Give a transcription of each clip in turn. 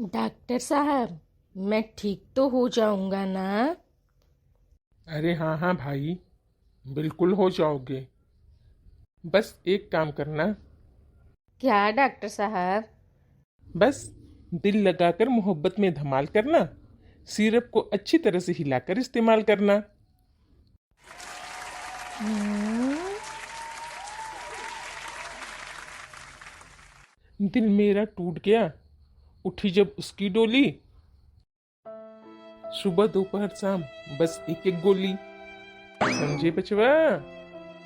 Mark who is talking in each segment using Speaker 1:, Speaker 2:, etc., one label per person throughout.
Speaker 1: Doctor साहब, मैं ठीक तो हो जाऊंगा ना?
Speaker 2: अरे हाँ हाँ भाई, बिल्कुल हो जाओगे। बस एक काम करना।
Speaker 1: क्या डॉक्टर साहब?
Speaker 2: बस दिल लगाकर मोहब्बत में धमाल करना। सिरप को अच्छी तरह से हिलाकर इस्तेमाल करना।
Speaker 1: हम्म,
Speaker 2: दिल मेरा टूट गया, उठी जब उसकी डोली। सुबह दोपहर शाम बस एक एक गोली। समझे बचवा?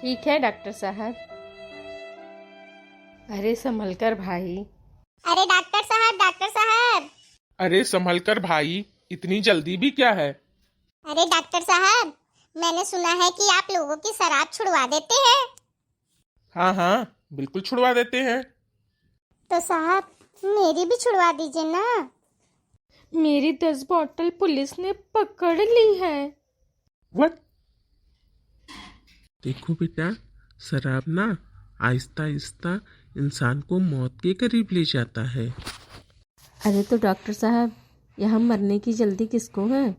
Speaker 1: ठीक है डॉक्टर साहब। अरे संभल कर भाई।
Speaker 3: अरे डॉक्टर साहब, डॉक्टर साहब।
Speaker 2: अरे संभल कर भाई, इतनी जल्दी भी क्या है?
Speaker 3: अरे डॉक्टर साहब, मैंने सुना है कि आप लोगों की शराब छुड़वा देते हैं।
Speaker 2: हाँ हाँ, बिल्कुल छुड़वा देते हैं।
Speaker 3: तो साहब, मेरी भी छुड़वा दीजिए ना।
Speaker 1: मेरी 10 बॉटल पुलिस ने पकड़ ली है।
Speaker 2: व्हाट? देखो बेटा, शराब ना आहिस्ता आहिस्ता इंसान को मौत के करीब ले जाता है।
Speaker 1: अरे तो डॉक्टर साहब, यहाँ मरने की जल्दी किसको है?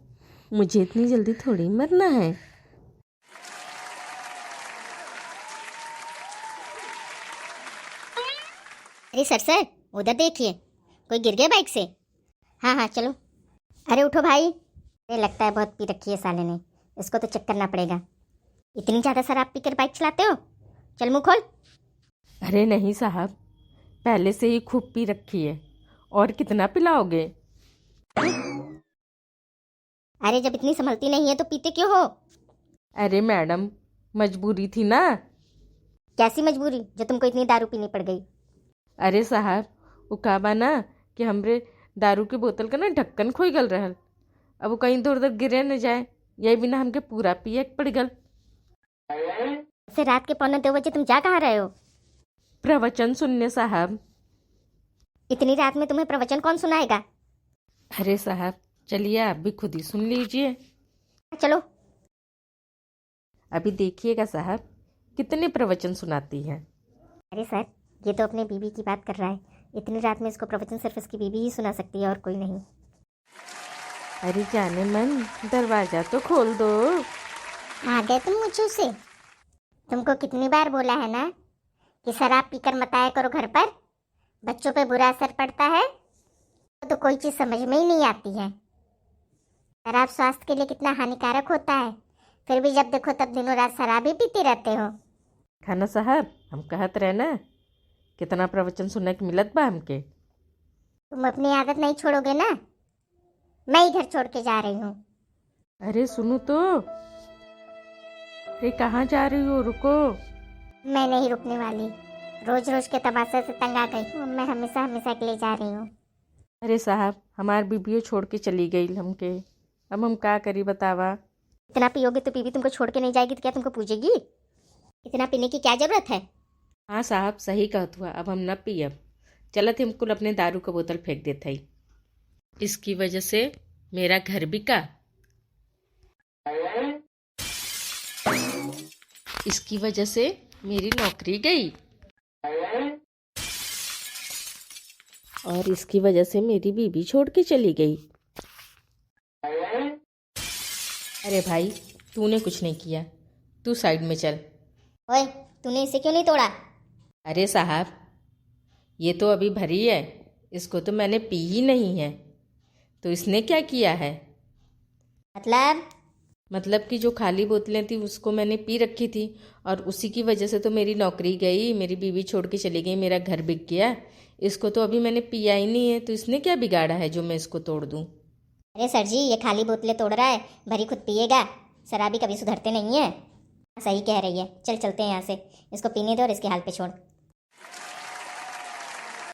Speaker 1: मुझे इतनी जल्दी थोड़ी मरना है।
Speaker 3: अरे सर, उधर देखिए, कोई गिर गया बाइक से। हाँ हाँ चलो। अरे उठो भाई। ये लगता है बहुत पी रखी है साले ने, इसको तो चेक करना पड़ेगा। इतनी ज़्यादा शराब पीकर बाइक चलाते हो? चल मुँह खोल।
Speaker 1: अरे नहीं साहब, पहले से ही खूब पी रखी है। और कितना पिलाओगे?
Speaker 3: अरे जब इतनी संभलती नहीं है तो पीते क्यों हो?
Speaker 1: अरे मैडम, मजबूरी थी ना।
Speaker 3: कैसी मजबूरी जो तुमको इतनी दारू पीनी पड़ गई?
Speaker 1: अरे साहब, वो काबा ना कि हमरे दारू की बोतल का ना ढक्कन खोई गल रहल। अब वो कहीं इधर उधर गिरे न जाए, यही बिना हमके पूरा पिए पड़ गल।
Speaker 3: ऐसे रात के 1:45 तुम जा कहाँ रहे हो?
Speaker 1: प्रवचन सुनने साहब।
Speaker 3: इतनी रात में तुम्हें प्रवचन कौन सुनाएगा?
Speaker 1: अरे साहब, चलिए आप भी खुद ही सुन लीजिए।
Speaker 3: चलो।
Speaker 1: अभी देखिएगा साहब, कितने प्रवचन सुनाती हैं।
Speaker 3: अरे सर, ये तो अपने बीबी की बात कर रहा है। इतनी रात में इसको प्रवचन सिर्फ इसकी बीबी ही सुना सकती है और कोई नहीं।
Speaker 1: अरे जाने मन, दरवाजा तो खोल दो।
Speaker 3: आ गए तुम मुझे से। तुमको कितनी बार बोला है ना कि शराब पीकर मत आया करो घर पर, बच्चों पे बुरा असर पड़ता है। तो कोई चीज़ समझ में ही नहीं आती है। शराब स्वास्थ्य के लिए कितना हानिकारक होता है, फिर भी जब देखो तब दिनों रात शराब ही पीते रहते हो।
Speaker 1: खाना साहब, हम कहत रहे ना, कितना प्रवचन सुनने के मिलत बा हमके।
Speaker 3: तुम अपनी आदत नहीं छोड़ोगे ना? मैं ही घर छोड़ के जा रही हूँ।
Speaker 1: अरे सुनो तो। अरे कहाँ जा रही हो? रुको।
Speaker 3: मैं नहीं रुकने वाली। रोज रोज के तमाशे से तंग आ गई हूँ। मैं हमेशा हमेशा के लिए जा रही हूँ।
Speaker 1: अरे साहब, हमार बीबियो छोड़ के चली गई हमके। अब हम का करी बतावा।
Speaker 3: इतना पियोगे तो बीबी तुमको छोड़ के नहीं जाएगी तो क्या तुमको पूजेगी? इतना पीने की क्या जरूरत है?
Speaker 1: हाँ साहब, सही कहत हुआ। अब हम न पियब। चलत हम कुल अपने दारू का बोतल फेंक देते ही। इसकी वजह से मेरा घर बिका, इसकी वजह से मेरी नौकरी गई, और इसकी वजह से मेरी बीबी छोड़ के चली गई। अरे भाई, तूने कुछ नहीं किया, तू साइड में चल।
Speaker 3: ओए, तूने इसे क्यों नहीं तोड़ा?
Speaker 1: अरे साहब, ये तो अभी भरी है, इसको तो मैंने पी ही नहीं है। तो इसने क्या किया है? मतलब कि जो खाली बोतलें थी उसको मैंने पी रखी थी, और उसी की वजह से तो मेरी नौकरी गई, मेरी बीवी छोड़ के चली गई, मेरा घर बिक गया। इसको तो अभी मैंने पिया ही नहीं है, तो इसने क्या बिगाड़ा है जो मैं इसको तोड़ दूँ?
Speaker 3: अरे सर जी, ये खाली बोतलें तोड़ रहा है, भरी खुद पिएगा। शराबी कभी सुधरते नहीं है। सही कह रही है। चल चलते हैं यहाँ से। इसको पीने दो और इसके हाल पे छोड़।